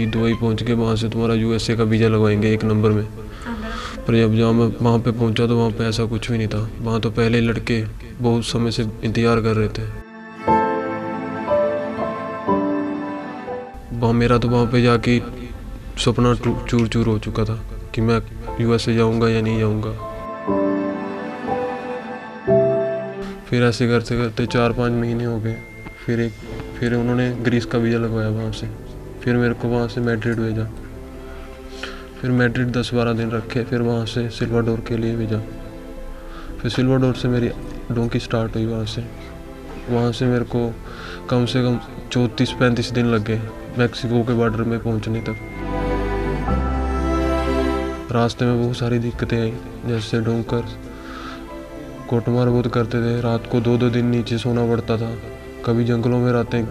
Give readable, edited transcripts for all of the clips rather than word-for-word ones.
कि दुबई पहुंच के वहाँ से तुम्हारा यूएसए का वीज़ा लगवाएंगे 1 नंबर में। पर जब मैं वहाँ पे पहुंचा तो वहाँ पे ऐसा कुछ भी नहीं था। वहाँ तो पहले ही लड़के बहुत समय से इंतज़ार कर रहे थे। मेरा तो वहाँ पे जाके सपना चूर चूर हो चुका था कि मैं यूएसए जाऊँगा या नहीं जाऊँगा। फिर ऐसे करते करते 4-5 महीने हो गए। फिर उन्होंने ग्रीस का वीज़ा लगवाया वहाँ से। फिर मेरे को वहाँ से मैड्रिड भेजा। फिर मैड्रिड 10-12 दिन रखे। फिर वहाँ से सिल्वाडोर के लिए भेजा। फिर सिल्वाडोर से मेरी डोंकी स्टार्ट हुई। वहाँ से मेरे को कम से कम 34-35 दिन लग गए मैक्सिको के बॉर्डर में पहुँचने तक। रास्ते में बहुत सारी दिक्कतें आई, जैसे डोंकर कोटमार बहुत करते थे। रात को 2-2 दिन नीचे सोना पड़ता था। कभी जंगलों में रातें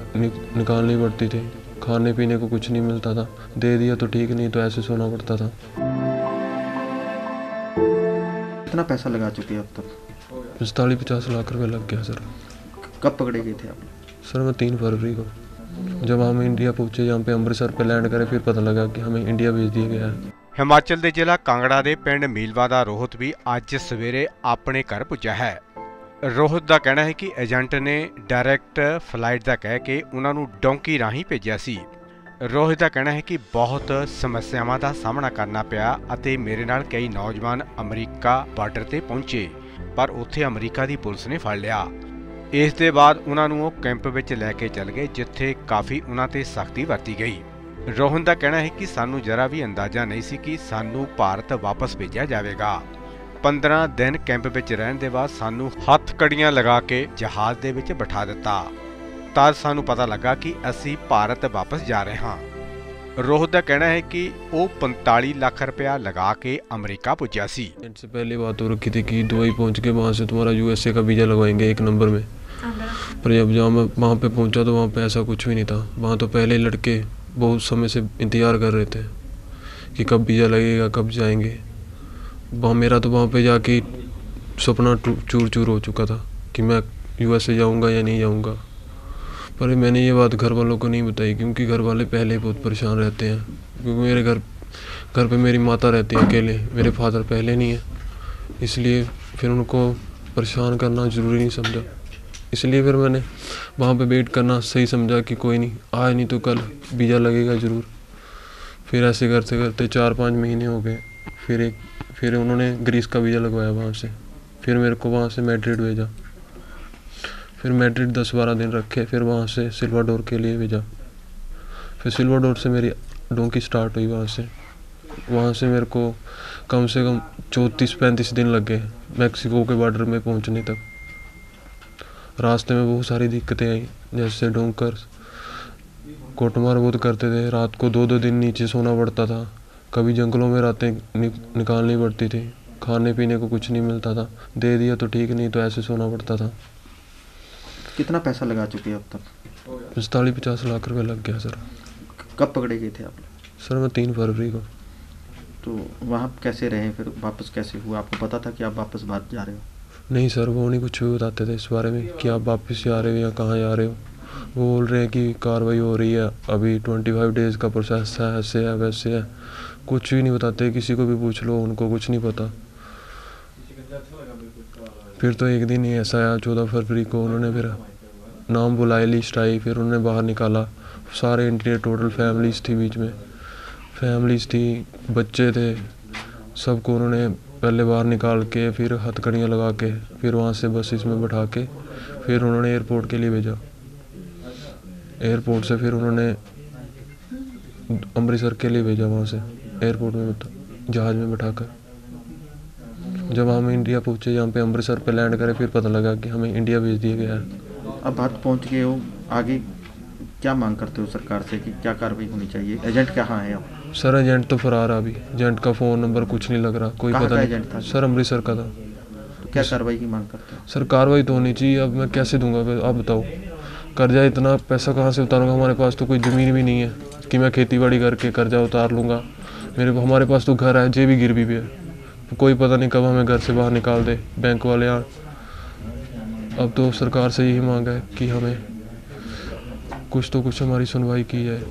निकालनी पड़ती थी। खाने पीने को कुछ नहीं मिलता था। दे दिया तो ठीक, नहीं तो ऐसे सोना पड़ता था। कितना पैसा लगा चुके हैं अब तक? 45-50 लाख रुपए लग गया सर। कब पकड़े गए थे आप? सर मैं 3 फरवरी को, जब हम इंडिया पहुंचे, जहाँ पे अमृतसर पे लैंड करे, फिर पता लगा कि हमें इंडिया भेज दिया गया है। हिमाचल के जिला कांगड़ा के पिंड मीलवा का रोहित भी अज सवेरे अपने घर पुजा है। रोहित का कहना है कि एजेंट ने डायरैक्ट फ्लाइट का कह के उन्होंने डोंकी राही भेजा सी। रोहित का कहना है कि बहुत समस्यावां का सामना करना पिया अते मेरे नाल कई नौजवान अमरीका बार्डर ते पहुंचे, पर उत्थे अमरीका की पुलिस ने फड़ लिया। इस दे बाद उन्होंने वो कैंप विच लैके चल गए, जिथे काफ़ी उन्हां ते सख्ती वरती गई। रोहन का कहना है कि सानू जरा भी अंदाजा नहीं सी कि सानू भारत वापस भेजा जाएगा। 15 दिन कैंप विच रहने के बाद सानू हथ कड़ियां लगा के जहाज दे विच बिठा दिता। तद सानू पता लगा कि असी भारत वापस जा रहे हाँ। रोहित का कहना है कि वो 45 लाख रुपया लगा के अमरीका पुज्या सी। इनसे पहले बात हो रखी थी कि दुबई पहुंच के वहाँ से तुम्हारा यूएसए का वीज़ा लगवाएंगे 1 नंबर में। पर जब मैं वहाँ पे पहुंचा तो वहाँ पे ऐसा कुछ भी नहीं था। वहाँ तो पहले ही लड़के बहुत समय से इंतज़ार कर रहे थे कि कब वीज़ा लगेगा, कब जाएंगे। मेरा तो वहाँ पे जाके सपना चूर चूर हो चुका था कि मैं यूएसए जाऊँगा या नहीं जाऊँगा। पर मैंने ये बात घर वालों को नहीं बताई, क्योंकि घर वाले पहले ही बहुत परेशान रहते हैं। क्योंकि मेरे घर पे मेरी माता रहती है अकेले, मेरे फादर पहले नहीं है, इसलिए फिर उनको परेशान करना ज़रूरी नहीं समझा। इसलिए फिर मैंने वहाँ पे वेट करना सही समझा कि कोई नहीं, आज नहीं तो कल वीज़ा लगेगा ज़रूर। फिर ऐसे करते करते 4-5 महीने हो गए। फिर उन्होंने ग्रीस का वीज़ा लगवाया वहाँ से। फिर मेरे को वहाँ से मैड्रिड भेजा। फिर मैड्रिड 10-12 दिन रखे। फिर वहाँ से सिल्वाडोर के लिए भेजा। फिर सिल्वाडोर से मेरी डोंकी स्टार्ट हुई। वहाँ से मेरे को कम से कम 34-35 दिन लग गए मैक्सिको के बॉर्डर में पहुँचने तक। रास्ते में बहुत सारी दिक्कतें आई, जैसे डोंकर कोटमार बहुत करते थे। रात को 2-2 दिन नीचे सोना पड़ता था। कभी जंगलों में रातें निकालनी पड़ती थी। खाने पीने को कुछ नहीं मिलता था। दे दिया तो ठीक, नहीं तो ऐसे सोना पड़ता था। कितना पैसा लगा चुके हैं अब तक? 45-50 लाख रुपए लग गया सर। कब पकड़े गए थे आप? सर मैं 3 फरवरी को। तो वहाँ कैसे रहे, फिर वापस कैसे हुआ? आपको पता था कि आप वापस भारत जा रहे हो? नहीं सर, वो नहीं कुछ भी बताते थे इस बारे में कि आप वापस जा रहे हो या कहाँ जा रहे हो। वो बोल रहे हैं कि कार्रवाई हो रही है, अभी 25 डेज़ का प्रोसेस है, ऐसे है वैसे है। कुछ भी नहीं बताते। किसी को भी पूछ लो, उनको कुछ नहीं पता। फिर तो एक दिन ही ऐसा आया 14 फरवरी को, उन्होंने फिर नाम बुलाए, लिस्ट आई, फिर उन्होंने बाहर निकाला। सारे इंडिया टोटल फैमिलीज़ थी, बीच में फैमिलीज़ थी, बच्चे थे, सबको उन्होंने पहले बाहर निकाल के फिर हथकड़ियाँ लगा के फिर वहाँ से बस इसमें बैठा के फिर उन्होंने एयरपोर्ट के लिए भेजा। एयरपोर्ट से फिर उन्होंने अमृतसर के लिए भेजा। वहाँ से एयरपोर्ट में जहाज़ में बैठाकर जब हम इंडिया पहुँचे, जहाँ पे अमृतसर पे लैंड करे, फिर पता लगा कि हमें इंडिया भेज दिया गया है। अब भारत पहुँच गए हो, आगे क्या मांग करते हो सरकार से कि क्या कार्रवाई होनी चाहिए? एजेंट कहाँ है अब? सर एजेंट तो फरार है अभी। एजेंट का फ़ोन नंबर कुछ नहीं लग रहा, कोई पता नहीं। एजेंट था सर अमृतसर का था। तो क्या कार्रवाई की मांग करते हो? सर कार्रवाई तो होनी चाहिए। अब मैं कैसे दूंगा, आप बताओ। कर्जा इतना पैसा कहाँ से उतारूंगा? हमारे पास तो कोई ज़मीन भी नहीं है कि मैं खेती बाड़ी करके कर्जा उतार लूँगा। हमारे पास तो घर है, जेबी गिरवी भी है। कोई पता नहीं कब हमें घर से बाहर निकाल दे बैंक वाले। अब तो सरकार से यही मांग है कि हमें कुछ हमारी सुनवाई की जाए।